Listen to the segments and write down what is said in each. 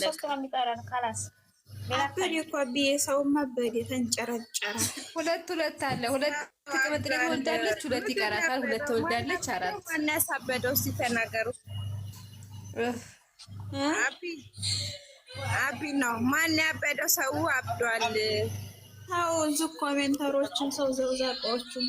ሶስት ነው የሚጠራን ካላስ አበዴ እኮ አብዬ ሰውማ አበዴ ተንጨረጨረ። ሁለት አለ። ሁለት ቅምጥል ትወልዳለች፣ ሁለት ይቀራታል። ሁለት ትወልዳለች፣ አራት ማን ያሳበደው እስቲ ተናገሩ። አቢ ነው ማን ያበደው? ሰው አብዷል። አዎ እዚህ ኮሜንተሮችን ሰው ዘውዛቃዎችን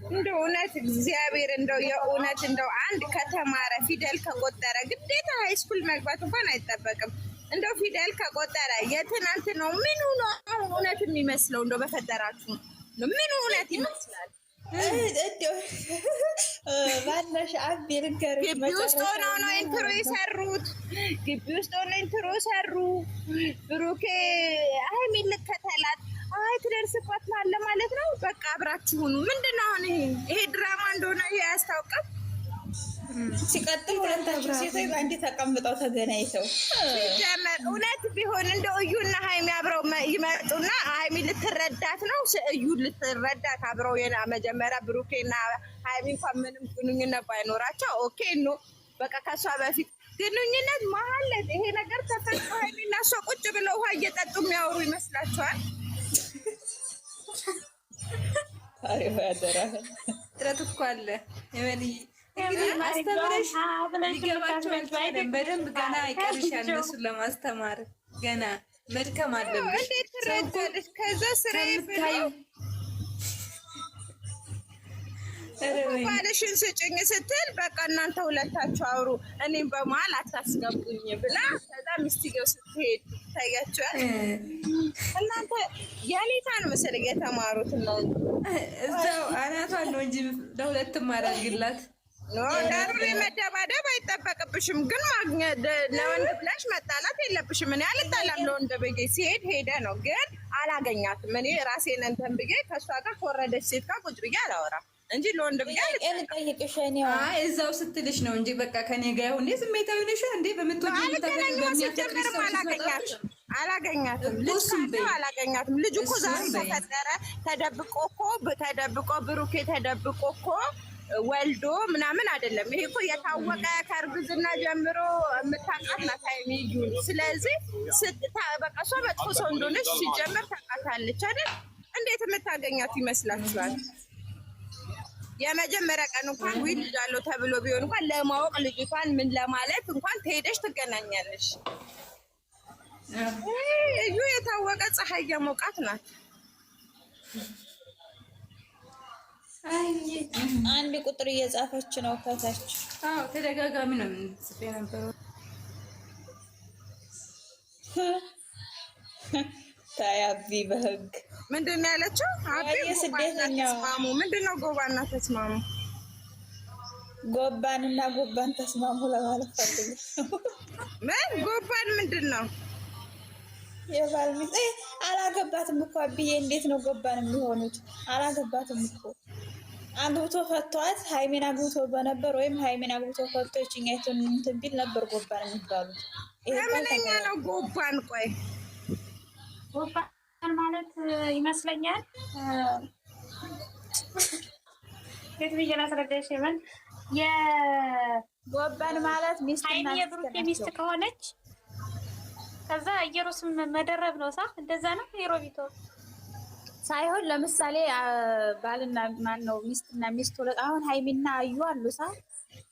እንደው እውነት እግዚአብሔር እንደው የእውነት እንደው አንድ ከተማረ ፊደል ከቆጠረ ግዴታ ሃይስኩል መግባት እንኳን አይጠበቅም። እንደው ፊደል ከቆጠረ የትናንት ነው ምን ሆኖ እውነት የሚመስለው? እንደው በፈጠራችሁ ምን እውነት ይመስላል? ባለሽ አቢ ልንገርሽ፣ ግቢ ውስጥ ሆነው ነው ኢንትሮ የሰሩት። ግቢ ውስጥ ሆነው ኢንትሮ ሰሩ። ብሩኬ ሀይሚን ልከተላት፣ አይ ትደርስባት ማለት ነው። በቃ አብራችሁ ሁኑ። ምንድነው አሁን ይሄ ድራማ እንደሆነ ያስታውቃል። ሲቀጥል ሁለታችሁ ሴቶች በአንድ ተቀምጠው ተገናኝተው ሲጀመር እውነት ቢሆን እንደው እዩና ሀይሚ አብረው ይመጡና ሀይሚ ልትረዳት ነው እዩ ልትረዳት አብረው የና መጀመሪያ ብሩኬና ሀይሚ እንኳን ምንም ግንኙነት ባይኖራቸው ኦኬ ነው በቃ ከሷ በፊት ግንኙነት መሀል ይሄ ነገር ተፈጥሮ ሀይሚና እሷ ቁጭ ብለው ውሃ እየጠጡ የሚያወሩ ይመስላችኋል? አሪፍ ያደራ ጥረት እኮ አለ የበልይ አስተምረሽ ሊገባቸው በደንብ ገና ይቀርሻል። እነሱን ለማስተማር ገና መድከም አለብሽ። እንዴት ትረጃለሽ? ከዛ ስራዬ ብለው ባልሽን ስጭኝ ስትል በቃ እናንተ ሁለታችሁ አውሩ እኔም በመሀል አታስገቡኝ ብላ ከዛ ሚስትየው ስትሄድ ታያችኋል። እናንተ የኔታን መሰለኝ የተማሩት ነው እዛው አናቷን ነው እንጂ ለሁለትም አላግላት ዳሩ መደባደብ አይጠበቅብሽም፣ ግን ማግኘት ለወንድ ብለሽ መጣላት የለብሽም። እኔ አልጣላም ለወንድ ብዬ ሲሄድ ሄደ ነው፣ ግን አላገኛትም። እኔ ራሴን እንትን ብዬ ከእሷ ጋር ከወረደች ሴት ጋር ቁጭ ብዬ አላወራም እንጂ ለወንድ ብዬ ልጠይቅሽ እዛው ስትልሽ ነው እንጂ በቃ ከኔ ጋር ይሁን ስሜታዊ ነሽ እንዴ? አላገኛትም። ልጅ እኮ ዛሬ ተፈጠረ ተደብቆ ብሩኬ ተደብቆ እኮ ወልዶ ምናምን አይደለም። ይሄ እኮ የታወቀ ከእርግዝና ጀምሮ የምታውቃት ናት ሀይሚዬ። ስለዚህ በቃ እሷ መጥፎ ሰው እንደሆነች ሲጀመር ታውቃታለች አይደል? እንዴት የምታገኛት ይመስላችኋል? የመጀመሪያ ቀን እንኳን ዊል ልጃለው ተብሎ ቢሆን እንኳን ለማወቅ ልጅቷን ምን ለማለት እንኳን ትሄደሽ ትገናኛለሽ። እዩ የታወቀ ፀሐይ የሞቃት ናት። አንድ ቁጥር እየጻፈች ነው ከታች። አዎ ተደጋጋሚ ነው የምንጽፍ የነበረው። ታያቢ በህግ ምንድን ነው ያለችው? አቢ ስደተኛው ምንድን ነው ጎባና ተስማሙ? ጎባንና ጎባን ተስማሙ ለማለት ፈልግ። ምን ጎባን ምንድን ነው? የባል ሚስት አላገባትም እኮ አብዬ። እንዴት ነው ጎባን የሚሆኑት? አላገባትም እኮ አግብቶ ፈቷት። ሃይሜን አግብቶ በነበር ወይም ሃይሜን አግብቶ ፈቶ እቺኛይቱን እንትን ቢል ነበር ጎባን የሚባሉት። ምንኛ ነው ጎባን? ቆይ ጎባን ማለት ይመስለኛል ቤት ብዬ ላስረዳሽ። ይበል የጎባን ማለት ሚስት ሃይሜ የብሩኬ ሚስት ከሆነች ከዛ ኢየሩስም መደረብ ነው ሳ እንደዛ ነው የሮቢቶ ሳይሆን ለምሳሌ ባልና ማን ነው ሚስትና ሚስት ሁለት አሁን ሃይሚና አዩ አሉ ሳ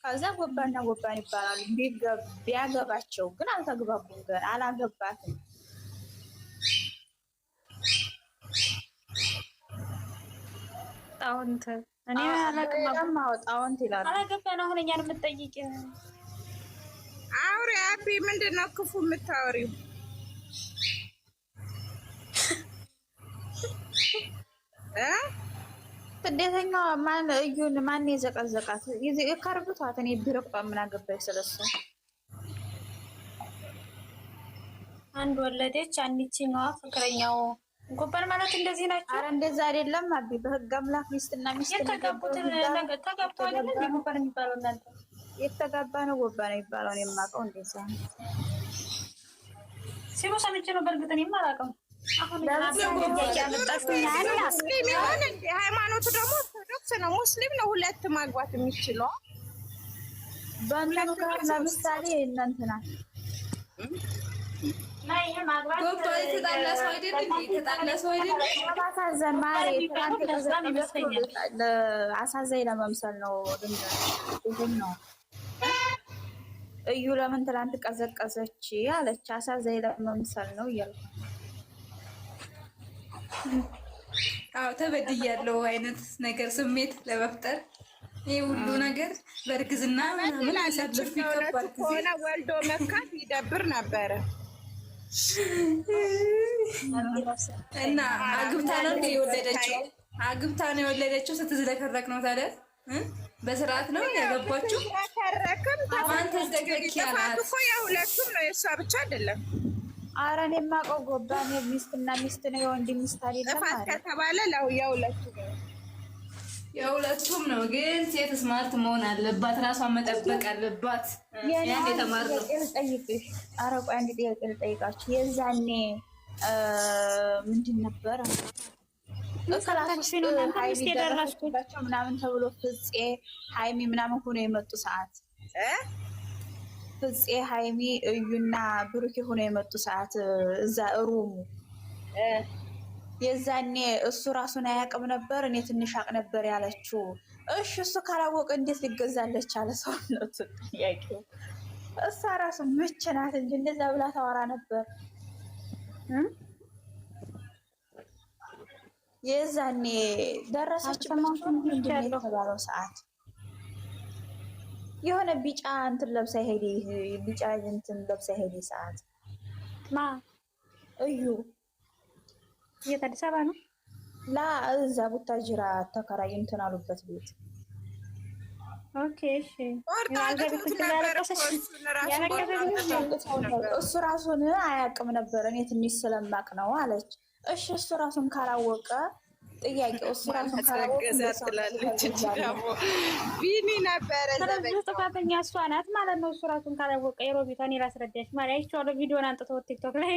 ከዛ ጎባና ጎባን ይባላሉ። ቢያገባቸው ግን አልተግባቡም። ግን አላገባትም። ጣውንት እኔ አላገባም። ጣውንት ይላሉ። አላገባን አሁን እኛን የምትጠይቂ አውሪ አቢ ምንድነው ክፉ የምታወሪው? ስደተኛዋ ማን እዩን ማን የዘቀዘቃት የከርብቷት? እኔ ቢረቅጧ ምን አገባኝ ስለሱ። አንድ ወለደች አንቺኛዋ ፍቅረኛው ጎባን ማለት እንደዚህ ናቸው። አረ እንደዛ አይደለም አቢ። በህግ አምላክ ሚስትና ሚስት የተጋቡትን ነገር ተጋብተው አይደለም ጎባን የሚባለው እናንተ የተጋባ ነው ጎባን የሚባለው። እኔ የማውቀው እንደዛ ነው ሲሉ ሰምቼ ነው። በእርግጥ እኔም አላውቅም። አሁን ሃይማኖቱ ደግሞ ኦርቶዶክስ ነው። ሙስሊም ነው ሁለት ማግባት የሚችለው በእንትኑ ጋር ለምሳሌ እናንተና ጎባ የተጣላ ሰው አይደል እንዴ? የተጣላ ሰው አይደል? ማሳዘን ማሬ አሳዛኝ ለመምሰል ነው። ድንገት ነው እዩ ለምን ትላንት ቀዘቀዘች አለች። አሳዛኝ ለመምሰል ነው እያልኩ አዎ ተበድያለሁ አይነት ነገር ስሜት ለመፍጠር ይሄ ሁሉ ነገር በእርግዝና ምን አሳልፍ ይከባል ከሆነ ወልዶ መካት ይደብር ነበረ። እና አግብታ ነው የወለደችው። አግብታ ነው የወለደችው። ስትዝለከረክ ነው ታዲያ በስርዓት ነው ያገባችው። ተረከም አንተ ተገኪያላት እኮ የሁለቱም ነው የእሷ ብቻ አይደለም። ኧረ እኔ የማውቀው ጎባኔ ሚስትና ሚስት ነው፣ የወንድ ሚስት አይደለም። ጥፋት ከተባለ የሁለቱም ነው። ግን ሴት ስማርት መሆን አለባት፣ ራሷን መጠበቅ አለባት። ያን የተማርነው ጠይቅሽ። ኧረ ቆይ አንድ ጥያቄ ልጠይቃችሁ። የዛኔ ምንድን ነበረ ደረስኩባቸው ምናምን ተብሎ ፍፄ ሀይሚ ምናምን ሆኖ የመጡ ሰዓት ፍፄ ሀይሚ እዩና ብሩኬ ሆኖ የመጡ ሰዓት እዛ ሩሙ የዛኔ እሱ ራሱን አያውቅም ነበር፣ እኔ ትንሽ አቅ ነበር ያለችው። እሺ እሱ ካላወቀ እንዴት ሊገዛለች አለ ሰውነቱ። ጥያቄው እሷ ራሱ ምች ናት እንጂ እንደዛ ብላ ታወራ ነበር። የዛኔ ደረሰችባቸው ምንድን ነው የተባለው ሰዓት የሆነ ቢጫ እንትን ለብሳ ሄዲ ቢጫ እንትን ለብሳ ሄዲ ሰዓት ማ እዩ የት አዲስ አበባ ነው ላ እዛ ቡታጅራ ተከራይ እንትን አሉበት ቤት። ኦኬ እሺ እሱ ራሱን አያውቅም ነበር፣ እኔ ትንሽ ስለማቅ ነው አለች። እሺ እሱ ራሱን ካላወቀ ጥያቄው እሱ ራሱን ካላወቀ ቢኒ ነበረ ጥፋተኛ እሷ ናት ማለት ነው። እሱ ራሱን ካላወቀ የሮቢቷን ላስረዳሽ ማለት አይቼዋለሁ። ቪዲዮን አንጥተው ቲክቶክ ላይ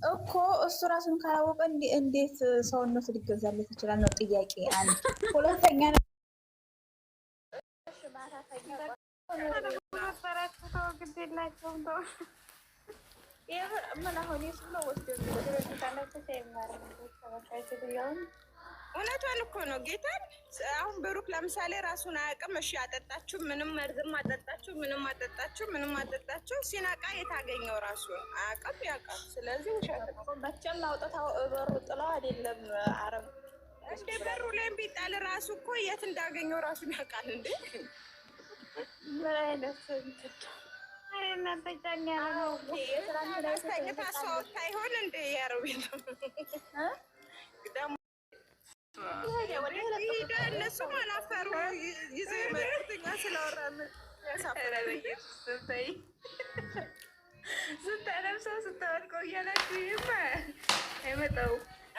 እኮ እሱ ራሱን ካላወቀ እንዴት ሰውነቱ ሊገዛለት ይችላል ነው ጥያቄ። አንድ ሁለተኛ እውነቷን እኮ ነው ጌታን። አሁን ብሩክ ለምሳሌ ራሱን አያውቅም። እሺ አጠጣችሁ፣ ምንም መርዝም አጠጣችሁ፣ ምንም አጠጣችሁ፣ ሲነቃ የታገኘው ራሱ አያውቅም፣ ያውቃል። ስለዚህ ውሸት መቼም አውጥታው በሩ ጥለው አይደለም አረብ እንደ በሩ ላይ ቢጣል ራሱ እኮ የት እንዳገኘው ራሱን ያውቃል። እንዴ ምን አይነት ተኝታ ሰው ታይሆን እንደ ያረቤት ደግሞ እነሱ አላፈሩ ይዘው የመጡትኛ ስለወራን ስታለብሰው ስታወድቀው እያላችሁ አይመጣው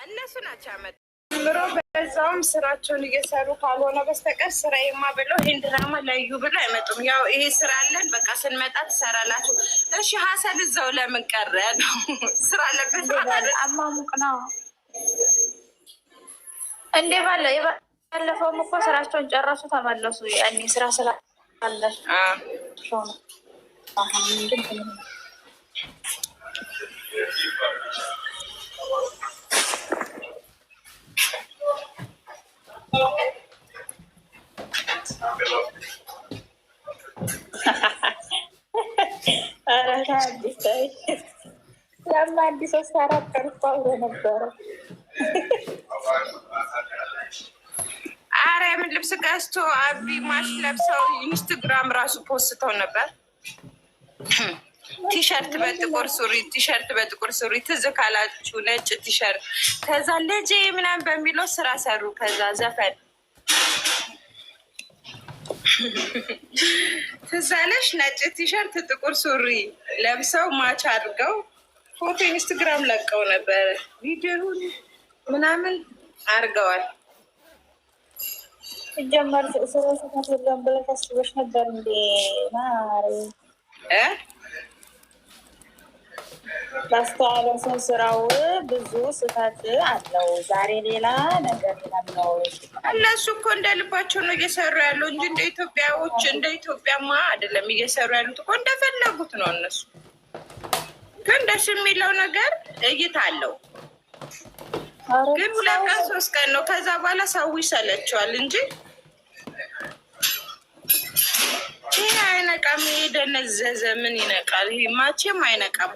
እነሱ ናቸው ያመጡ ምሮ በዛውም ስራቸውን እየሰሩ ካልሆነ በስተቀር ስራዬማ ብለው ይሄን ድራማ ለዩ ብለው አይመጡም። ያው ይሄ ስራ አለን በቃ ስንመጣ ትሰራላችሁ። እሺ ሀሰን እዛው ለምን ቀረ ነው? ስራ አለበት አማሙቅ ነው እንዴ? ባለፈውም እኮ ስራቸውን ጨረሱ ተመለሱ። ያኔ ስራ ስላለ አዲስ አራት ቀርቶ አብሮ ነበረ። አረ ምን ልብስ ገዝቶ አቢ ማሽ ለብሰው ኢንስታግራም ራሱ ፖስተው ነበር። ቲሸርት በጥቁር ሱሪ ትዝ ካላችሁ ነጭ ቲሸርት፣ ከዛ ልጄ ምናምን በሚለው ስራ ሰሩ። ከዛ ዘፈን ትዝ አለሽ? ነጭ ቲሸርት ጥቁር ሱሪ ለብሰው ማች አድርገው ፎቶ ኢንስታግራም ለቀው ነበር። ቪዲዮውን ምናምን አድርገዋል። ሲጀመር ስለሰማን ብለሽ ታስበሽ ነበር እንዴ? ማሪ ላስተዋለ ሰው ስራው ብዙ ስህተት አለው። ዛሬ ሌላ ነገር ነው። እነሱ እኮ እንደ ልባቸው ነው እየሰሩ ያለው እንጂ እንደ ኢትዮጵያዎች እንደ ኢትዮጵያማ አይደለም እየሰሩ ያሉት እኮ እንደፈለጉት ነው። እነሱ ግን ደስ የሚለው ነገር እይታ አለው። ግን 2 ቀን 3 ቀን ነው። ከዛ በኋላ ሰው ይሰለቸዋል እንጂ ይሄ አይነቃም። የደነዘዘ ምን ይነቃል? ይሄ መቼም አይነቃም።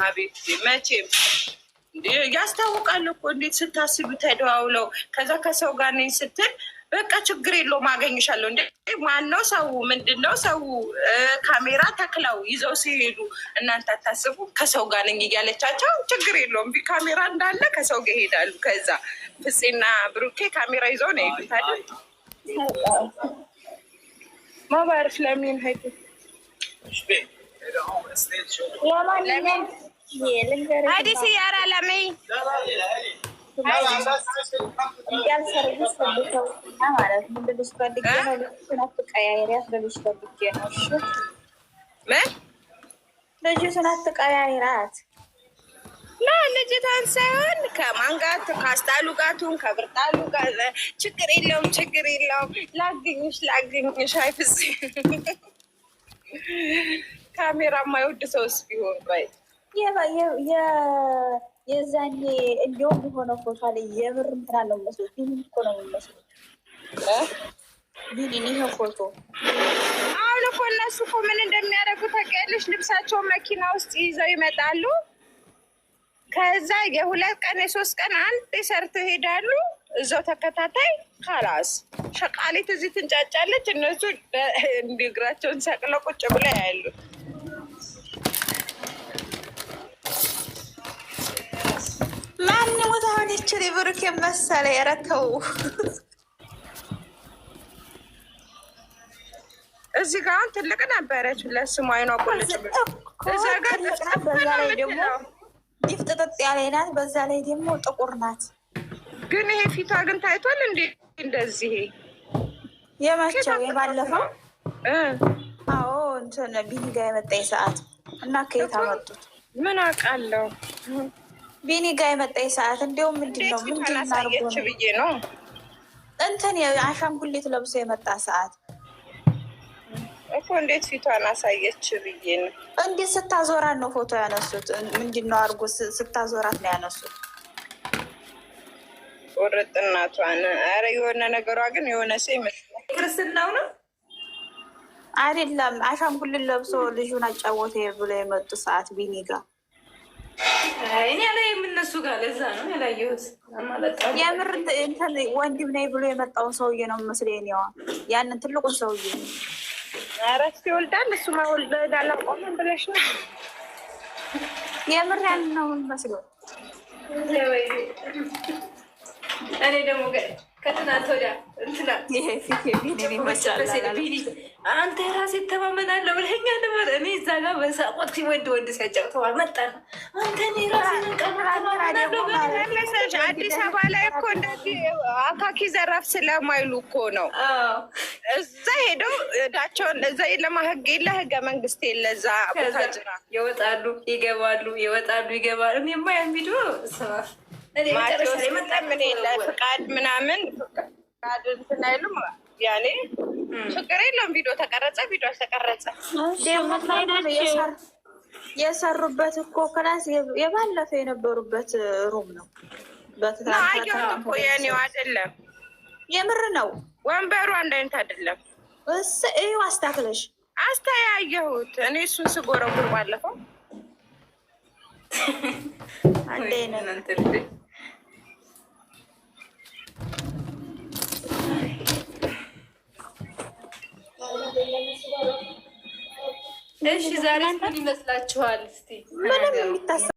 ሀቢብ መቼም ያስታውቃል እኮ እንዴት ስታስብ ተደዋውለው ከዛ ከሰው ጋር ነኝ ስትል በቃ ችግር የለውም አገኝሻለሁ። እንደ ማነው ሰው ምንድነው ሰው ካሜራ ተክለው ይዘው ሲሄዱ እናንተ አታስቡ ከሰው ጋር ነኝ እያለቻቸው ችግር የለውም ካሜራ እንዳለ ከሰው ጋር ይሄዳሉ። ከዛ ፍፄና ብሩኬ ካሜራ ይዘው ነው ይሄዱት አይደል? ما بعرف لمين هيك لمين هذه سيارة لمين لا ልጅቷን ሳይሆን ከማን ጋር ካስጣሉ ጋቱን ከብርጣሉ ጋር ችግር የለውም ችግር የለውም ላግኝሽ አይፍስ ካሜራ የማይወድ ሰውስ ቢሆን ባይ የዛኔ እንዲሁም የሆነ ፎቶ ላይ የምር እንትና ነው መስሎት ቢኒን እኮ ነው የሚመስለው ቢኒን ይሄ ፎቶ አሁን እኮ እነሱ እኮ ምን እንደሚያደርጉ ታውቂያለሽ? ልብሳቸው መኪና ውስጥ ይዘው ይመጣሉ። ከዛ የ2 ቀን የ3 ቀን አንድ ሰርተው ይሄዳሉ። እዛው ተከታታይ ካላስ ሸቃሊት እዚህ ትንጫጫለች። እነሱ እንዲህ እግራቸውን ሰቅለው ቁጭ ብለው ያሉ ማን ሞታውን ይችል ብሩክ መሰለ ያረተው እዚህ ጋር ትልቅ ነበረች ለስሙ አይኗ ቁልጭ ብሎ እዛ ጋር በዛ ላይ ደግሞ ይፍጥጥጥ ያለ ናት። በዛ ላይ ደግሞ ጥቁር ናት። ግን ይሄ ፊቷ ግን ታይቷል እንዴ? እንደዚህ የመቸው የባለፈው አዎ እንትን ቢኒ ጋር የመጣኝ ሰዓት እና ከየት አመጡት ምን አውቃለሁ። ቢኒ ጋር የመጣኝ ሰዓት እንዲያውም ምንድነው አድርጎ ብዬ ነው እንትን አሻንጉሊት ለብሶ የመጣ ሰዓት እኮ እንዴት ፊቷን አሳየች ብዬ ነው። እንዴት ስታዞራት ነው ፎቶ ያነሱት? ምንድነው አድርጎ ስታዞራት ነው ያነሱት? ወረጥ እናቷን። ኧረ የሆነ ነገሯ ግን የሆነ ሰው ይመስላል። ክርስትናው ነው አይደለም? አሻንጉሊት ለብሶ ልጁን አጫወተ ብሎ የመጡ ሰዓት ቢኒ ጋር እኔ ላይ የምነሱ ጋር ለዛ ነው ያላየሁት። የምር እንትን ወንድም ነኝ ብሎ የመጣውን ሰውዬ ነው መስለኝ። ያንን ትልቁን ሰውዬ ነው አራት ይወልዳል። እሱ ማወልድ አላቆመም ብለሽ ነው? የምር ያንን ነው መስሎ እኔ ደግሞ ከትናንት ወዲያ እንትና ይሄ ፊት ቢኒ ይመስላል። አንተ ራሴ ተማመናለሁ ብለኛ ነበር። እኔ እዛ ጋር በሳቆት ወንድ ሲያጫውተው አልመጣም። አንተ እኔ ራሴ ተማመናለሁ ብለሽ አዲስ አበባ ላይ እኮ እንደዚህ አካኪ ዘራፍ ስለማይሉ እኮ ነው እዛ ሄደው እዳቸውን እዛ የለማ ህግ የለ ህገ መንግስት የለ እዛ ቦታጅራ ይወጣሉ ይገባሉ ይወጣሉ ይገባሉ። እኔማ ያን ቪዲዮ ስማ ምን የለ ፍቃድ ምናምን ፍቃድ እንትን አይሉም። ያኔ ችግር የለውም። ቪዲዮ ተቀረጸ ቪዲዮ አልተቀረጸ የሰሩበት እኮ ክላስ የባለፈ የነበሩበት ሩም ነው። አየሁት እኮ የኔው አይደለም የምር ነው። ወንበሩ አንድ አይነት አይደለም። እዩ አስታክለሽ አስተያየሁት። እኔ እሱን ስጎረጉር ባለፈው አንዴ ነው እሺ ዛሬ ምን ይመስላችኋል? እስቲ ምንም የሚታሰብ